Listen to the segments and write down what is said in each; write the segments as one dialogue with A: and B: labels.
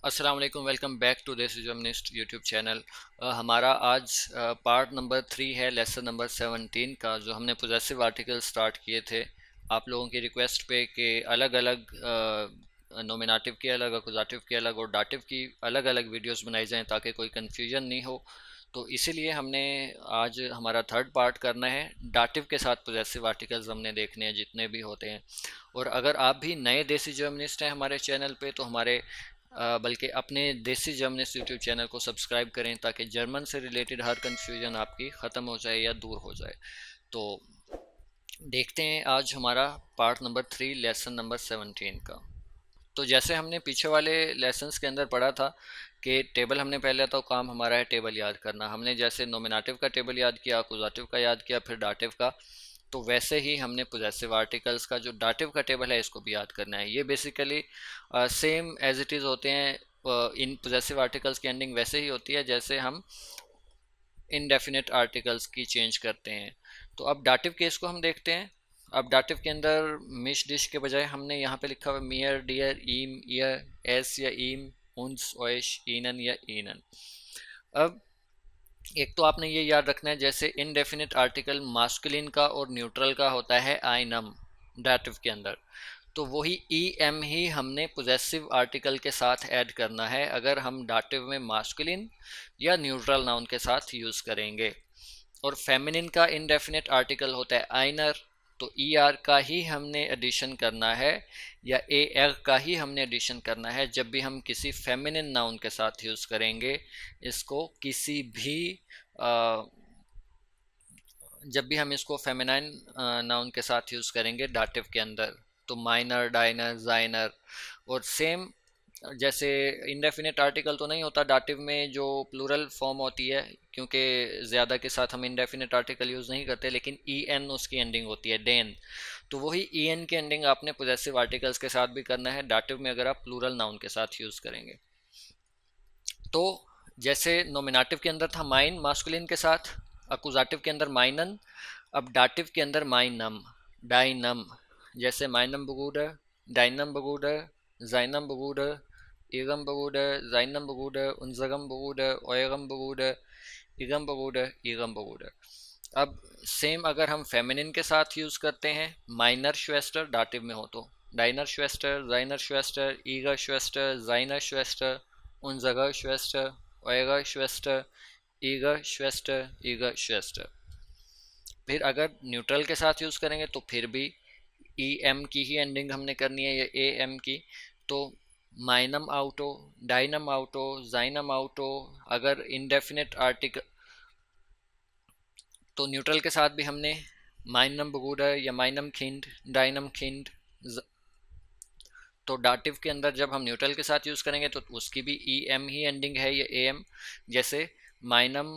A: अस्सलाम वालेकुम। Welcome back to this Germanist YouTube channel. हमारा आज पार्ट नंबर 3 है लेसन नंबर 17 का, जो हमने पोजेसिव आर्टिकल स्टार्ट किए थे आप लोगों की रिक्वेस्ट पे कि अलग अलग नोमिनेटिव के अलग, अकुजाटिव के अलग और डाटिव की अलग अलग वीडियोस बनाई जाएं ताकि कोई कन्फ्यूजन नहीं हो। तो इसीलिए हमने आज हमारा थर्ड पार्ट करना है। डाटिव के साथ पोजेसिव आर्टिकल्स हमने देखने हैं जितने भी होते हैं। और अगर आप भी नए देसी जर्मनिस्ट हैं हमारे चैनल पे, तो हमारे बल्कि अपने देसी जर्मनिस्ट यूट्यूब चैनल को सब्सक्राइब करें ताकि जर्मन से रिलेटेड हर कन्फ्यूजन आपकी ख़त्म हो जाए या दूर हो जाए। तो देखते हैं आज हमारा पार्ट नंबर 3 लेसन नंबर 17 का। तो जैसे हमने पीछे वाले लेसन्स के अंदर पढ़ा था कि टेबल हमने पहले, तो काम हमारा है टेबल याद करना। हमने जैसे नोमिनेटिव का टेबल याद किया, अकुजाटिव का याद किया, फिर डाटिव का, तो वैसे ही हमने पोजेसिव आर्टिकल्स का जो डाटिव का टेबल है इसको भी याद करना है। ये basically same as it is होते हैं। इन पोजेसिव आर्टिकल्स की एंडिंग वैसे ही होती है जैसे हम इनडेफिनेट आर्टिकल्स की चेंज करते हैं। तो अब डाटिव केस को हम देखते हैं। अब डाटिव के अंदर मिश डिश के बजाय हमने यहाँ पे लिखा हुआ मियर डियर ईम ईयर एस या ईम उन्स ओइश ईनन या ईनन। अब एक तो आपने ये याद रखना है, जैसे इनडेफिनिट आर्टिकल मास्कुलिन का और न्यूट्रल का होता है आइनम डाटिव के अंदर, तो वही ई एम ही हमने पोजेसिव आर्टिकल के साथ ऐड करना है अगर हम डाटिव में मास्कुलिन या न्यूट्रल नाउन के साथ यूज़ करेंगे। और फेमिनिन का इनडेफिनेट आर्टिकल होता है आइनर, तो ई आर का ही हमने एडिशन करना है या ए एर का ही हमने एडिशन करना है जब भी हम किसी फेमिनिन नाउन के साथ यूज़ करेंगे इसको। किसी भी जब भी हम इसको फेमिनाइन नाउन के साथ यूज़ करेंगे डाटिव के अंदर, तो माइनर डाइनर जाइनर। और सेम जैसे इंडेफिनिट आर्टिकल तो नहीं होता डाटिव में, जो प्लूरल फॉर्म होती है, क्योंकि ज़्यादा के साथ हम इंडेफिनिट आर्टिकल यूज़ नहीं करते, लेकिन ई एन उसकी एंडिंग होती है डेन। तो वही ई एन की एंडिंग आपने पोजेसिव आर्टिकल्स के साथ भी करना है डाटिव में अगर आप प्लूरल नाउन के साथ यूज़ करेंगे। तो जैसे नोमिनेटिव के अंदर था माइन मास्कुलिन के साथ, अकुजाटिव के अंदर माइनन, अब डाटिव के अंदर माइनम डाइनम। जैसे माइनम बगूडर, डाइनम बगूडर, जाइनम बगूडर, ईगम बगूडर, जाइनम बगूडर, उनजगम बगूडर, ओयगम बगूडर, ईगम बगूडर, ईगम बगूडर। अब सेम अगर हम फेमिनिन के साथ यूज़ करते हैं, माइनर श्वेस्टर डाटिव में हो तो डाइनर श्वेस्टर, जाइनर श्वेस्टर, ईगर श्वेस्टर, जाइनर श्वेस्टर, unserer Schwester, eurer Schwester, ihrer Schwester, ihrer Schwester। फिर अगर न्यूट्रल के साथ यूज़ करेंगे तो फिर भी ई एम की ही एंडिंग हमने करनी है या ए एम की। तो माइनम आउटो, डाइनम आउटो, जाइनम आउटो। अगर इनडेफिनेट आर्टिकल तो न्यूट्रल के साथ भी हमने माइनम बगूडर या माइनम खिंड, डाइनम खिंड। तो डाटिव के अंदर जब हम न्यूट्रल के साथ यूज़ करेंगे तो उसकी भी ई एम ही एंडिंग है या ए एम। जैसे माइनम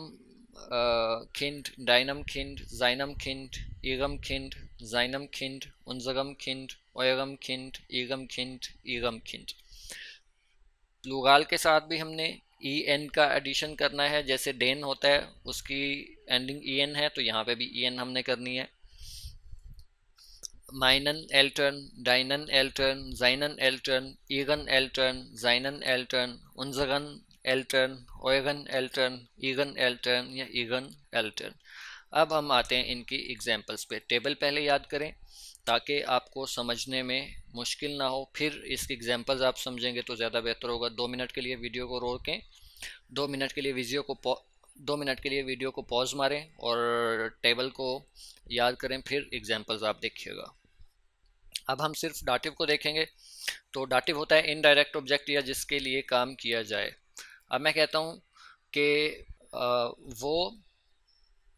A: खिंड, डाइनम खिंड, जाइनम खिंड, ईगम खिंड, जाइनम खिंड, उनजगम खिंड, ओयगम खिंड, ईगम खिंड, ईगम खिंड। प्लूराल के साथ भी हमने ई एन का एडिशन करना है। जैसे डेन होता है उसकी एंडिंग ई एन है, तो यहाँ पे भी ई एन हमने करनी है। meinen Eltern, deinen Eltern, seinen Eltern, ihren Eltern, seinen Eltern, unseren Eltern, euren Eltern, ihren Eltern या ihren Eltern। अब हम आते हैं इनकी एग्जाम्पल्स पे। टेबल पहले याद करें ताकि आपको समझने में मुश्किल ना हो, फिर इसकी एग्जाम्पल्स आप समझेंगे तो ज़्यादा बेहतर होगा। 2 मिनट के लिए वीडियो को रोकें, 2 मिनट के लिए 2 मिनट के लिए वीडियो को पॉज मारें और टेबल को याद करें, फिर एग्जाम्पल्स आप देखिएगा। अब हम सिर्फ डाटिव को देखेंगे। तो डाटिव होता है इनडायरेक्ट ऑब्जेक्ट या जिसके लिए काम किया जाए। अब मैं कहता हूँ कि वो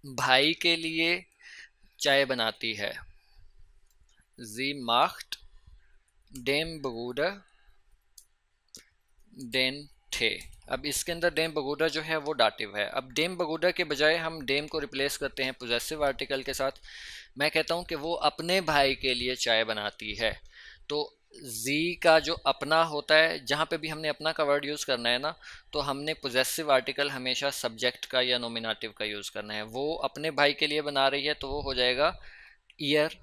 A: भाई के लिए चाय बनाती है। Sie macht dem Bruder den Tee। अब इसके अंदर डेम बगूडा जो है वो डाटिव है। अब डेम बगूडा के बजाय हम डेम को रिप्लेस करते हैं पोजेसिव आर्टिकल के साथ। मैं कहता हूँ कि वो अपने भाई के लिए चाय बनाती है। तो जी का जो अपना होता है, जहाँ पे भी हमने अपना का वर्ड यूज़ करना है ना, तो हमने पोजेसिव आर्टिकल हमेशा सब्जेक्ट का या नोमिनेटिव का यूज़ करना है। वो अपने भाई के लिए बना रही है तो वो हो जाएगा ईयर।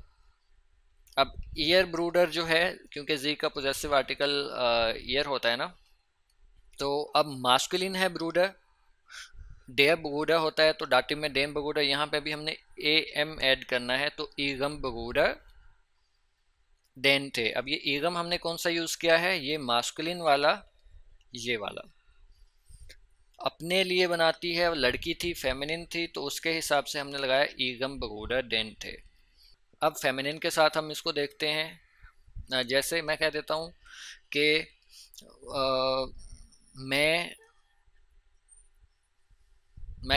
A: अब ईयर ब्रूडर जो है, क्योंकि जी का पोजेसिव आर्टिकल ईयर होता है ना, तो अब मास्कुलिन है ब्रूडर, डेयर बगूडर होता है, तो डाटिव में डेम बगूडर, यहाँ पे भी हमने ए एम ऐड करना है, तो ईगम बगूडर डेंटे। अब ये ईगम हमने कौन सा यूज किया है, ये मास्कुलिन वाला, ये वाला अपने लिए बनाती है, लड़की थी, फेमिनिन थी, तो उसके हिसाब से हमने लगाया ईगम बगूडर डेंटे। अब फेमिनिन के साथ हम इसको देखते हैं। जैसे मैं कह देता हूँ कि मैं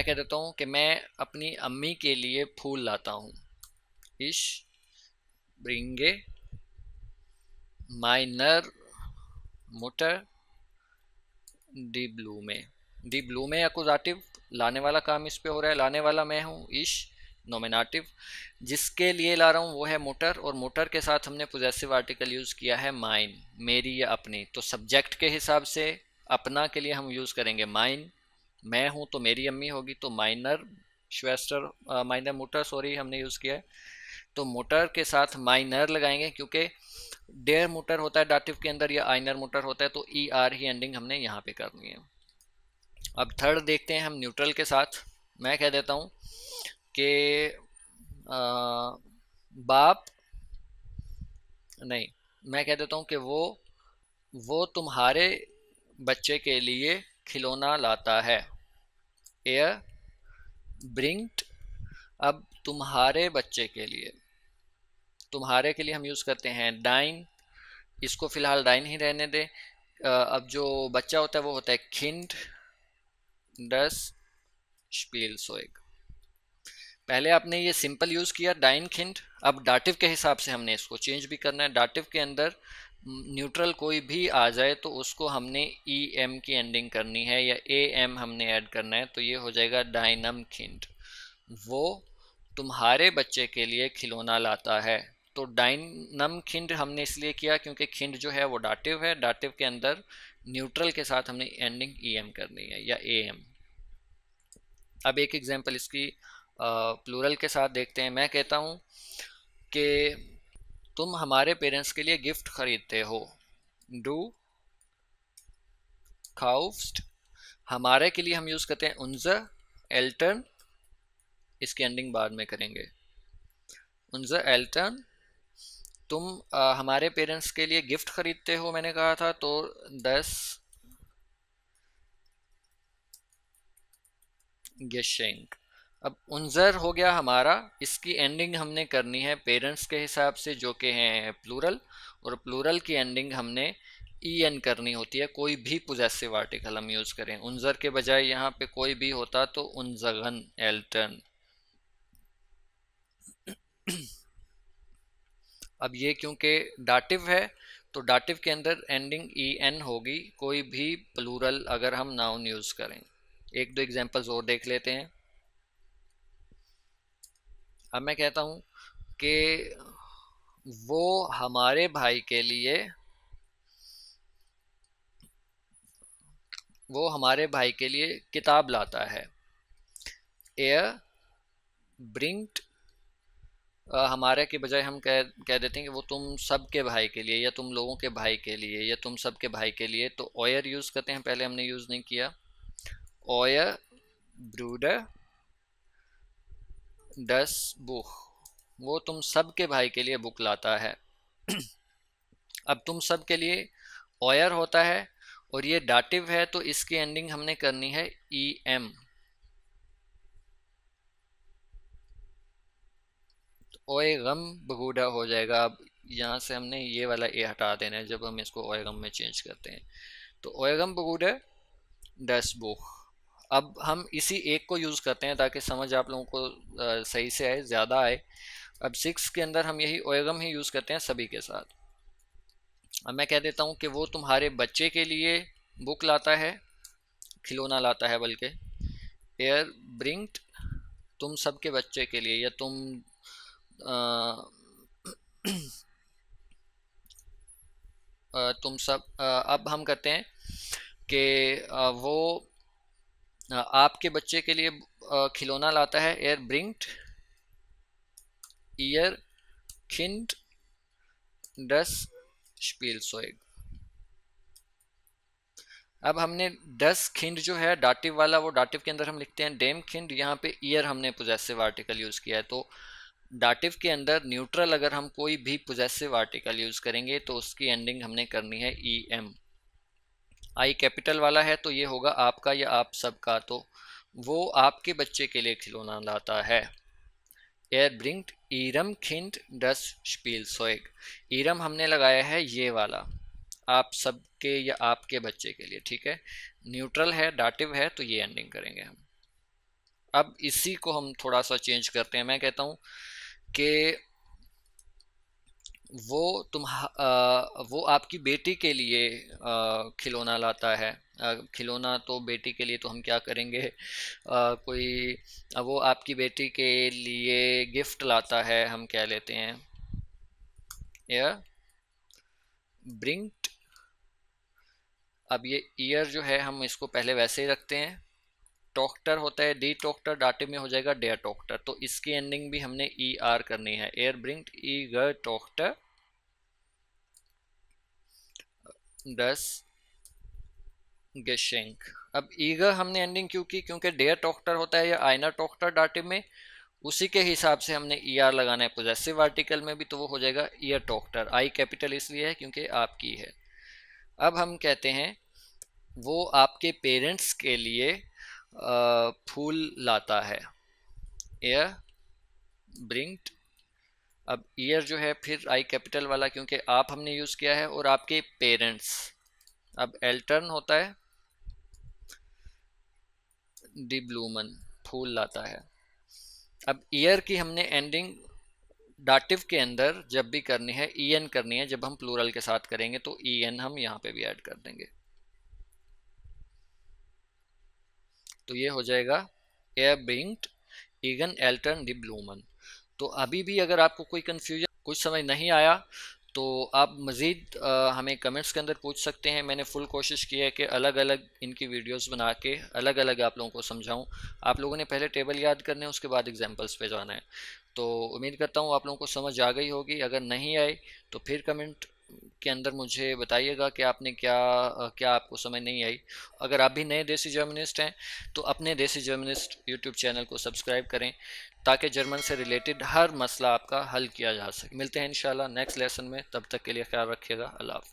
A: कह देता हूँ कि मैं अपनी अम्मी के लिए फूल लाता हूँ। इश ब्रिंगे माइनर मुटर डी ब्लू में। डी ब्लू में अकुजाटिव, लाने वाला काम इस पे हो रहा है, लाने वाला मैं हूँ, इश नोमिनाटिव, जिसके लिए ला रहा हूँ वो है मोटर, और मोटर के साथ हमने पोजेसिव आर्टिकल यूज़ किया है माइन, मेरी या अपनी। तो सब्जेक्ट के हिसाब से अपना के लिए हम यूज़ करेंगे माइन, मैं हूँ तो मेरी अम्मी होगी, तो माइनर श्वेस्टर, माइनर मोटर सॉरी हमने यूज़ किया है। तो मोटर के साथ माइनर लगाएंगे, क्योंकि डेयर मोटर होता है डाटिव के अंदर, या आइनर मोटर होता है, तो ई आर ही एंडिंग हमने यहाँ पे करनी है। अब थर्ड देखते हैं हम न्यूट्रल के साथ। मैं कह देता हूँ कि बाप नहीं, मैं कह देता हूँ कि वो तुम्हारे बच्चे के लिए खिलौना लाता है। एयर ब्रिंग्ड, अब तुम्हारे बच्चे के लिए, तुम्हारे के लिए हम यूज़ करते हैं डाइन, इसको फिलहाल डाइन ही रहने दें। अब जो बच्चा होता है वो होता है खिंड डस स्पीलसोइग। पहले आपने ये सिंपल यूज़ किया डाइन खिंड, अब डाटिव के हिसाब से हमने इसको चेंज भी करना है। डाटिव के अंदर न्यूट्रल कोई भी आ जाए तो उसको हमने ई एम की एंडिंग करनी है, या ए एम हमने ऐड करना है, तो ये हो जाएगा डाइनम खिंड। वो तुम्हारे बच्चे के लिए खिलौना लाता है। तो डाइनम खिंड हमने इसलिए किया क्योंकि खिंड जो है वो डाटिव है, डाटिव के अंदर न्यूट्रल के साथ हमने एंडिंग ई एम करनी है या ए एम। अब एक एग्जांपल इसकी प्लूरल के साथ देखते हैं। मैं कहता हूँ कि तुम हमारे पेरेंट्स के लिए गिफ्ट खरीदते हो। डू काउफ्स्ट, हमारे के लिए हम यूज़ करते हैं उनजर एल्टर्न, इसकी एंडिंग बाद में करेंगे। उनजर एल्टर्न, तुम हमारे पेरेंट्स के लिए गिफ्ट खरीदते हो मैंने कहा था, तो 10 गेशेंक। अब उनजर हो गया हमारा, इसकी एंडिंग हमने करनी है पेरेंट्स के हिसाब से जो कि हैं प्लूरल, और प्लूरल की एंडिंग हमने ई एन करनी होती है। कोई भी पोजेसिव आर्टिकल हम यूज़ करें, उनजर के बजाय यहाँ पे कोई भी होता तो उनजगन एल्टर्न। अब ये क्योंकि डाटिव है तो डाटिव के अंदर एंडिंग ई एन होगी, कोई भी प्लूरल अगर हम नाउन यूज़ करें। एक दो एग्जांपल्स और देख लेते हैं। अब मैं कहता हूँ कि वो हमारे भाई के लिए, वो हमारे भाई के लिए किताब लाता है। एयर ब्रिंग्ड, हमारे के बजाय हम कह देते हैं कि वो तुम सबके भाई के लिए, या तुम लोगों के भाई के लिए, या तुम सबके भाई के लिए, तो ओयर यूज़ करते हैं, पहले हमने यूज़ नहीं किया। ओयर ब्रूडर डस बुक, वो तुम सबके भाई के लिए बुक लाता है। अब तुम सब के लिए ओयर होता है और ये डाटिव है, तो इसकी एंडिंग हमने करनी है ई एम। ओए गम बगूडा हो जाएगा। अब यहाँ से हमने ये वाला ए हटा देना है जब हम इसको ओए गम में चेंज करते हैं। तो ओए गम बगूडा डस बुक। अब हम इसी एक को यूज़ करते हैं ताकि समझ आप लोगों को सही से आए, ज़्यादा आए। अब सिक्स के अंदर हम यही ओएगम ही यूज़ करते हैं सभी के साथ। अब मैं कह देता हूँ कि वो तुम्हारे बच्चे के लिए बुक लाता है, खिलौना लाता है बल्कि। एयर ब्रिंग्ड, तुम सबके बच्चे के लिए, या तुम सब, अब हम कहते हैं कि वो आपके बच्चे के लिए खिलौना लाता है। एयर ब्रिंग्ड ईयर किंड डस स्पीलसोइग। अब हमने 10 खिंड जो है डाटिव वाला, वो डाटिव के अंदर हम लिखते हैं डेम खिंड, यहाँ पे ईयर हमने पोजेसिव आर्टिकल यूज किया है। तो डाटिव के अंदर न्यूट्रल अगर हम कोई भी पोजेसिव आर्टिकल यूज करेंगे तो उसकी एंडिंग हमने करनी है ई एम। आई कैपिटल वाला है तो ये होगा आपका या आप सबका, तो वो आपके बच्चे के लिए खिलौना लाता है। एर ब्रिंग्ट ईरम खिंड डस स्पीलसोएग, ईरम हमने लगाया है ये वाला, आप सबके या आपके बच्चे के लिए, ठीक है। न्यूट्रल है, डाटिव है, तो ये एंडिंग करेंगे हम। अब इसी को हम थोड़ा सा चेंज करते हैं। मैं कहता हूँ कि वो वो आपकी बेटी के लिए खिलौना लाता है। खिलौना तो बेटी के लिए तो हम क्या करेंगे, कोई वो आपकी बेटी के लिए गिफ्ट लाता है, हम क्या लेते हैं, या ब्रिंग्ड। अब ये ईयर जो है हम इसको पहले वैसे ही रखते हैं। टॉक्टर होता है डी टॉक्टर, डाटे में हो जाएगा डेयर टॉक्टर, तो इसकी एंडिंग भी हमने ई आर करनी है। एयर ब्रिंग्ड ईगर टॉक्टर डस गेशेंक। अब ईगर हमने एंडिंग क्यों की, क्योंकि डेयर टॉक्टर होता है या आइनर टॉक्टर डाटे में, उसी के हिसाब से हमने ई आर लगाना है पोजेसिव आर्टिकल में भी, तो वो हो जाएगा ईयर टॉक्टर। आई कैपिटल इसलिए है क्योंकि आपकी है। अब हम कहते हैं वो आपके पेरेंट्स के लिए फूल लाता है। एयर ब्रिंग्ड, अब ईयर जो है फिर आई कैपिटल वाला क्योंकि आप हमने यूज किया है, और आपके पेरेंट्स। अब एल्टर्न होता है डी ब्लूमन, फूल लाता है। अब ईयर की हमने एंडिंग डाटिव के अंदर जब भी करनी है ई एन करनी है, जब हम प्लूरल के साथ करेंगे तो ई एन हम यहाँ पे भी ऐड कर देंगे, तो ये हो जाएगा एयर ब्रिंग्ड ईगन एल्टर्न डी ब्लूमन। तो अभी भी अगर आपको कोई कन्फ्यूजन, कुछ समझ नहीं आया, तो आप मज़ीद हमें कमेंट्स के अंदर पूछ सकते हैं। मैंने फुल कोशिश की है कि अलग अलग इनकी वीडियोस बना के अलग अलग आप लोगों को समझाऊं। आप लोगों ने पहले टेबल याद करने हैं, उसके बाद एग्जांपल्स पे जाना है। तो उम्मीद करता हूँ आप लोगों को समझ आ गई होगी। अगर नहीं आई तो फिर कमेंट के अंदर मुझे बताइएगा कि आपने क्या आपको समझ नहीं आई। अगर आप भी नए देसी जर्मनिस्ट हैं तो अपने देसी जर्मनिस्ट यूट्यूब चैनल को सब्सक्राइब करें, ताकि जर्मन से रिलेटेड हर मसला आपका हल किया जा सके। मिलते हैं इंशाल्लाह नेक्स्ट लेसन में, तब तक के लिए ख्याल रखिएगा। अल्लाह हाफ़िज़।